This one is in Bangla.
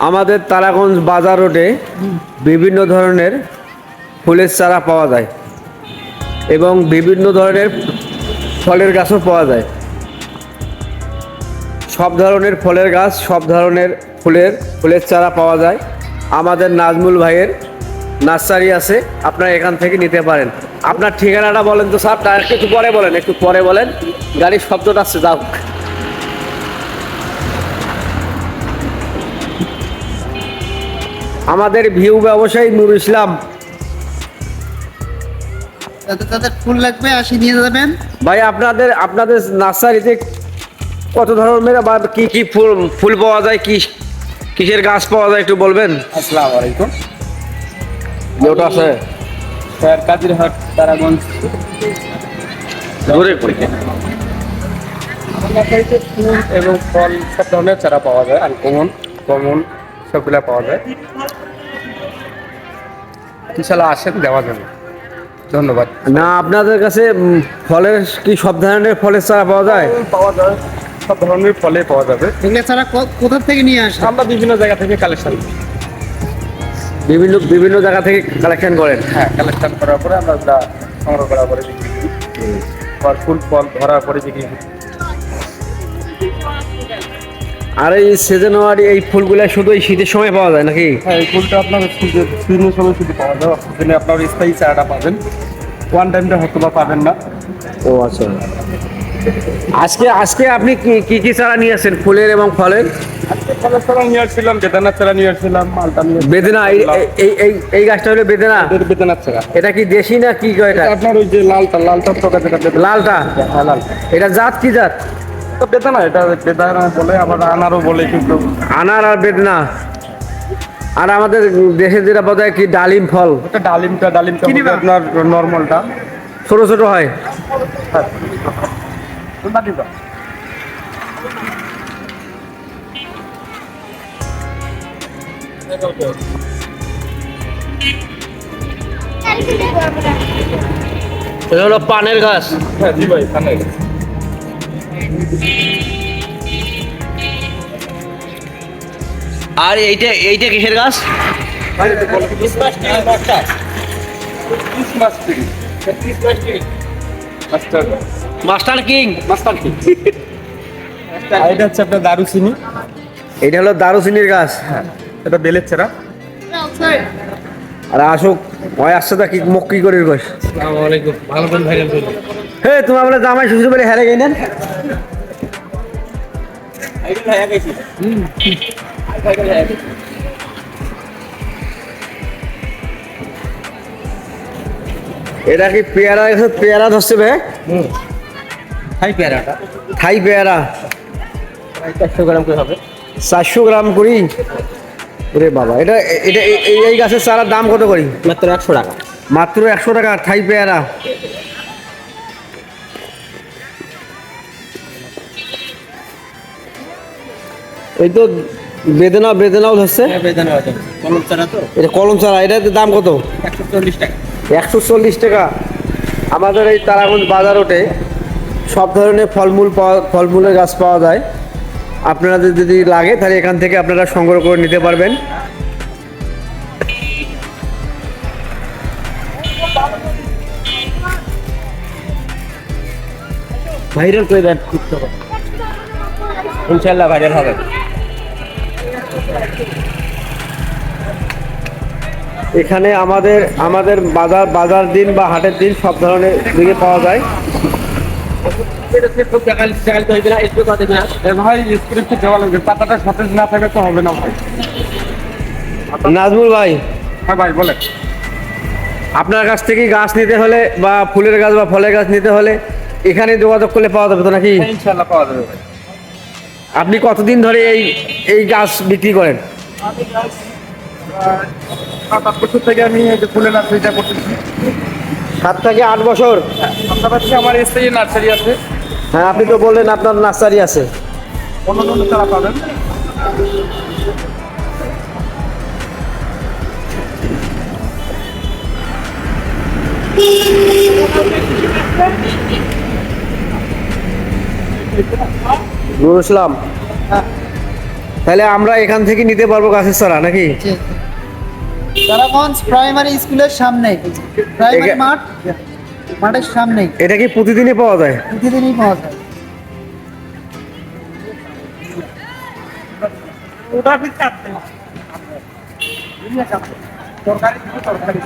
আমাদের তারাগঞ্জ বাজার রোডে বিভিন্ন ধরনের ফুলের চারা পাওয়া যায় এবং বিভিন্ন ধরনের ফলের গাছও পাওয়া যায়। সব ধরনের ফলের গাছ, সব ধরনের ফুলের চারা পাওয়া যায়। আমাদের নাজমুল ভাইয়ের নার্সারি আছে, আপনারা এখান থেকে নিতে পারেন। আপনার ঠিকানাটা বলেন তো স্যার, তার একটু পরে বলেন, গাড়ির শব্দটা আসছে। যাও, আমাদের ভিউ ব্যবসায়ী নুর ইসলাম তাদের ফুল লাগবে, আসি নিয়ে যাবেন ভাই। আপনাদের নার্সারিতে কত ধরনের বা কি কি ফুল পাওয়া যায়, কিসের গাছ পাওয়া যায় একটু বলবেন? আসসালামু আলাইকুম। ওটা আছে স্যার কাজিরহাট তারাগঞ্জ জোরে করে। এলাকাতে ফুল এবং ফল সব ধরনের চারা পাওয়া যায়, আনকমন কমন সবগুলা পাওয়া যায়। ইনশাল্লাহ আসেন, দেওয়া যাবে। ধন্যবাদ। না, আপনাদের কাছে ফলের কি সব ধরনের ফলের চারা পাওয়া যায়? পাওয়া যায়, সব ধরনের ফলে পাওয়া যাবে। এগুলো ছাড়া কোথা থেকে নিয়ে আসেন? আমরা বিভিন্ন জায়গা থেকে কালেকশন, বিভিন্ন জায়গা থেকে কালেকশন করেন? হ্যাঁ, কালেকশন করার পরে আমরা ওটা সংগ্রহ করার পরে বিক্রি করি। ফুল ফল ধরার পরে বিক্রি করি। আর এই সিজনারি এই ফুলগুলো শুধু এই শীতের সময় পাওয়া যায় নাকি? হ্যাঁ, এই ফুলটা আপনার সিজনের সময় শুধু পাওয়া যায়। অক্সিজেনে আপনার স্থায়ী চারাটা পাবেন, ওয়ান টাইমটা হয়তো বা পাবেন না। ও আচ্ছা। আজকে আপনি কি চারা নিয়ে আসছেন ফুলের এবং ফলের? আজকে ফলের চারা নিয়ে আসছিলাম, বেদানার চারা নিয়ে আসছিলাম, মালটা নিয়ে বেদেনা, এই গাছটা হলো বেদেনা। বেদানার চারা। এটা কি দেশি না কি কয়? এটা আপনার ওই যে লালটা তো যেটা লালটা। হ্যাঁ, লাল। এটা জাত কি জাত? তো বেদানা, এটা বেদানা বলে, আবার আনারও বলে কিন্তু। আনার আর বেদনা। আর আমাদের দেশে যেটা পাওয়া যায় কি ডালিম ফল, ওটা ডালিমটা হচ্ছে আপনার নর্মালটা। ছোট ছোট হয়। হ্যাঁ, কোনটা দিবা? এটা হলো পানের গাছ। হ্যাঁ জি ভাই, খানে। আর এইটা কিসের গাছ? Master king. এটা হচ্ছে আপনার দারুচিনি। এটা হলো দারুচিনির গাছ। হ্যাঁ, এটা বেলের চারা। আর আসুক ওই আসছে তা কি মুখ কি করির গাছ। আসসালামু আলাইকুম। ভালো কোন ভাইরাল করুন। হে, তুমি আমরা জামাই শ্বশুর বাড়ি হেরে গেলেন। এটা কি পেয়ারা? পেয়ারা ধরছে বে? হাই পেয়ারাটা থাই পেয়ারা 400 গ্রাম করে হবে। 400 গ্রাম করি। ওরে বাবা, এটা এটা এই গাছের চারার দাম কত করি? মাত্র 100 টাকা। মাত্র 100 টাকা থাই পেয়ারা। এই তো বেদনাও ধরছে। বেদানা আছে, কলম চারা তো। এটা কলম চারা, এটার দাম কত? 140 টাকা। 140 টাকা। আমাদের এই তারাগঞ্জ বাজার রোডে সব ধরনের ফলমূলের গাছ পাওয়া যায়। আপনাদের যদি লাগে তাহলে এখান থেকে আপনারা সংগ্রহ করে নিতে পারবেন। ভাইরাল করে দেন, ইনশাআল্লাহ ভাইরাল হবে। এখানে আমাদের বাজার দিন বা হাটের দিন সব ধরনের দিকে পাওয়া যায়। ভাই স্ক্রিপ্টে দেওয়া লাগবে, পাতাটা সতেজ না থাকলে তো হবে না ভাই। নাজমুল ভাই, হ্যাঁ ভাই বলেন। আপনার কাছ থেকে গাছ নিতে হলে বা ফুলের গাছ বা ফলের গাছ নিতে হলে এখানে যোগাযোগ করলে পাওয়া যাবে তো নাকি? ইনশাআল্লাহ পাওয়া যাবে ভাই। আপনি কতদিন ধরে এই গাছ বিক্রি করেন? 7-8 বছর থেকে আমি এই যে ফুলের নার্সারিটা করতেছি। 7 থেকে 8 বছর। পাশাপাশি আমার স্থায়ী নার্সারি আছে। হ্যাঁ, আপনি তো বললেন আপনার নার্সারি আছে। অন্য চারা পাবেন। নুর ইসলাম, তাহলে আমরা এখান থেকে নিতে পারবো গাছের চারা নাকি? জি। তারাগঞ্জ প্রাইমারি স্কুলের সামনে, প্রাইমারি মাঠের সামনে, এটা কি প্রতিদিনই পাওয়া যায়? প্রতিদিনই পাওয়া যায়। তরকারি